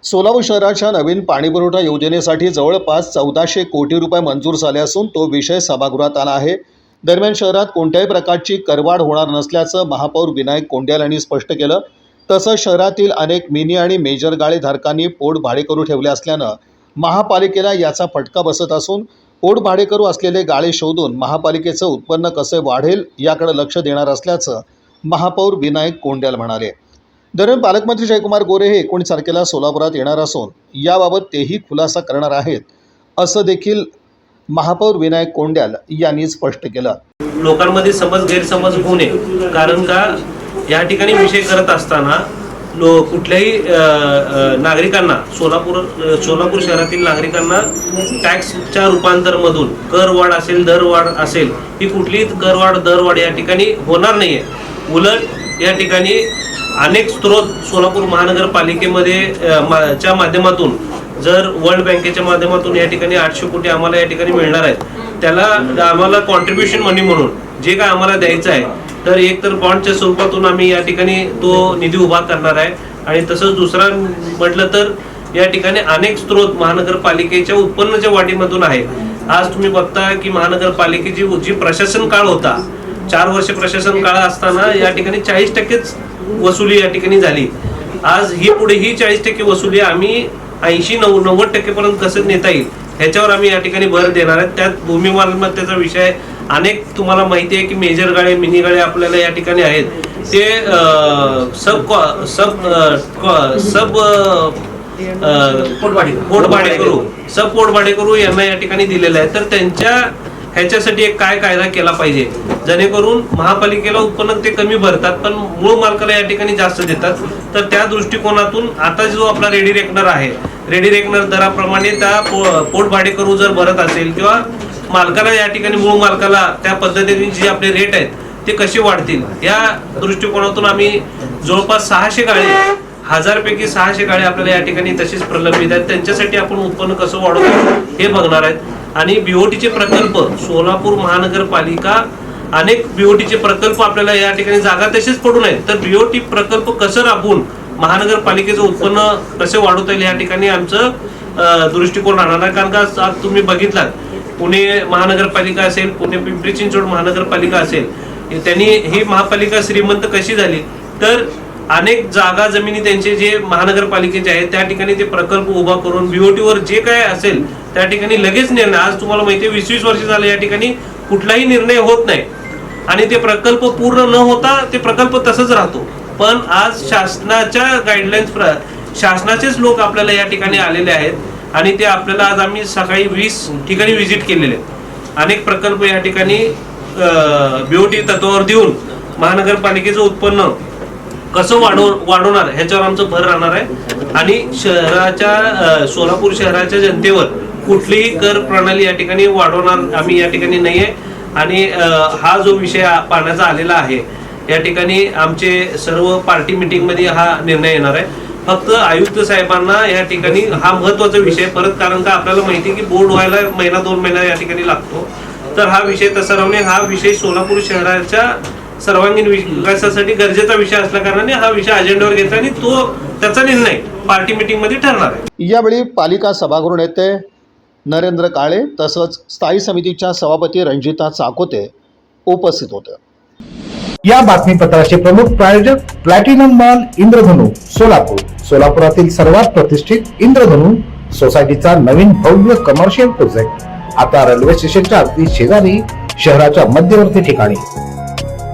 सोलापूर शहराच्या नवीन पाणीपुरवठा योजनेसाठी जवळपास 1400 कोटी रुपये मंजूर झाले असून तो विषय सभागृहात आला आहे। दरम्यान शहरात कोणत्याही प्रकारची करवाढ होणार नसल्याचं महापौर विनायक कोंड्याल यांनी स्पष्ट केलं। तसंच शहरातील अनेक मिनी आणि मेजर गाळे धारकांनी पोट भाडेकरू ठेवले असल्यानं महापालिकेला याचा फटका बसत असून पोट भाडेकरू असलेले गाळे शोधून महापालिकेचं उत्पन्न कसे वाढेल याकडे लक्ष देणार असल्याचं महापौर विनायक कोंड्याल म्हणाले। दरम्यान पालकमंत्री जयकुमार गोरे हे 19 तारखेला सोलापुरात येणार असून याबाबत तेही खुलासा करणार आहेत असं देखील महापौर विनायक कोंड्याल यांनी स्पष्ट केलं। लोकांमध्ये गैरसमज होऊ नये, कारण का या ठिकाणी विषय करत असताना कुठल्याही नागरिकांना सोलापूर शहरातील नागरिकांना टॅक्सच्या रूपांतरमधून करवाढ असेल दरवाढ असेल ही कुठलीही दरवाढ या ठिकाणी होणार नाहीये। उलट या ठिकाणी अनेक स्रोत सोलापूर महानगरपालिकेमध्ये च्या माध्यमातून जर वर्ल्ड बँकेच्या माध्यमातून या ठिकाणी 800 कोटी आम्हाला या ठिकाणी मिळणार आहेत, त्याला आम्हाला कॉन्ट्रीब्युशन मनी म्हणून जे काय आम्हाला द्यायचं आहे तर एक तर बॉन्डच्या स्वरूपातून आम्ही या ठिकाणी तो निधी उभा करणार आहे। आणि तसंच दुसरा म्हटलं तर या ठिकाणी अनेक स्रोत महानगरपालिकेच्या उत्पन्नाच्या वाढीमधून आहे। आज तुम्ही बघता की महानगरपालिकेची जी प्रशासन काळ होता, 4 वर्ष प्रशासन काळ असताना या ठिकाणी 40% वसुली या ठिकाणी झाली। आज ही पुढे ही 40% वसुली आम्ही 80-90% पर्यंत कसं नेता येईल ह्याच्यावर आम्ही या ठिकाणी भर देणार आहे। त्यात भूमी मालमत्तेचा विषय अनेक तुम्हाला माहिती आहे की मेजर गाळे मिनी गाळे आपल्याला या ठिकाणी आहेत, ते पोट भाडेकरू यांना या ठिकाणी दिलेलं आहे। तर त्यांच्या ह्याच्यासाठी एक काय कायदा केला पाहिजे जेणेकरून महापालिकेला उत्पन्न ते कमी भरतात पण मूळ मालकाला या ठिकाणी जास्त देतात। तर त्या दृष्टिकोनातून आता जो आपला रेडी रेकनर आहे, रेडी रेकनर दराप्रमाणे त्या पोट भाडेकरू जर भरत असेल किंवा मालकाला या ठिकाणी मूळ मालकाला त्या पद्धतीने जे आपले रेट आहेत ते कसे वाढतील या दृष्टिकोनातून आम्ही जवळपास 600 गाळे 1000 पैकी 600 गाळे आपल्याला या ठिकाणी तसेच प्रलंबित आहेत, त्यांच्यासाठी आपण उत्पन्न कसं वाढवतो हे बघणार आहेत। आणि बीओटीचे प्रकल्प सोलापूर महानगरपालिका अनेक बीओटीचे प्रकल्प आपल्याला या ठिकाणी जागा तसेच पडून आहेत, तर बीओटी प्रकल्प कसं राबवून महानगरपालिकेचं उत्पन्न कसे वाढवता येईल या ठिकाणी आमचं दृष्टिकोन राहणार आहे। कारण का आज तुम्ही बघितलात पुणे महानगरपालिका असेल, पुणे पिंपरी चिंचवड महानगरपालिका असेल, त्यांनी ही महापालिका श्रीमंत कशी झाली तर अनेक जागा जमिनी त्यांचे जे महानगरपालिकेचे आहेत त्या ठिकाणी ते प्रकल्प उभा करून बीओटीवर जे काय असेल त्या ठिकाणी लगेच निर्णय, आज तुम्हाला माहिती आहे 20-20 वर्ष झाले या ठिकाणी कुठलाही निर्णय होत नाही आणि ते प्रकल्प पूर्ण न होता ते प्रकल्प तसंच राहतो। पण आज शासनाच्या गाईडलाईन्स शासनाचेच लोक आपल्याला या ठिकाणी आलेले आहेत आणि ते आपल्याला आज आम्ही सकाळी 20 ठिकाणी व्हिजिट केलेले आहेत। अनेक प्रकल्प या ठिकाणी बीओटी तत्वावर देऊन महानगरपालिकेचं उत्पन्न कसं वाढवणार ह्याच्यावर आमचं भर राहणार आहे। आणि सोलापूर शहराच्या जनतेवर कुठलीही कर प्रणाली या ठिकाणी वाढवणार आम्ही या ठिकाणी नाहीये। आणि हा जो विषय पाहण्याचा आलेला आहे या ठिकाणी आमचे सर्व पार्टी मीटिंग मध्ये हा निर्णय येणार आहे। फक्त आयुक्त साहेबांना या ठिकाणी हा महत्वाचा विषय परत, कारण का आपल्याला माहिती आहे की बोर्ड व्हायला 1-2 महिना या ठिकाणी लागतो, तर हा विषय तसा राहणे हा विषय सोलापूर शहराच्या सर्वांगीण विकासासाठी गरजेचा विषय असल्या कारणाने हा विषय अजेंड्यावर घेतला आणि तो त्याचा निर्णय पार्टी मीटिंग मध्ये ठरणार आहे। यावेळी पालिका सभागृह नेते नरेंद्र काळे तसंच स्थायी समितीच्या सभापती रंजिता चाकोते उपस्थित होते। या बातमीपत्राचे प्रमुख प्रायोजक प्लॅटिनम मॉल इंद्रधनु सोलापूर, सोलापुरातील सर्वात प्रतिष्ठित इंद्रधनु सोसायटीचा नवीन भव्य कमर्शियल प्रोजेक्ट आता रेल्वे स्टेशनच्या अगदी शेजारी शहराच्या मध्यवर्ती ठिकाणी।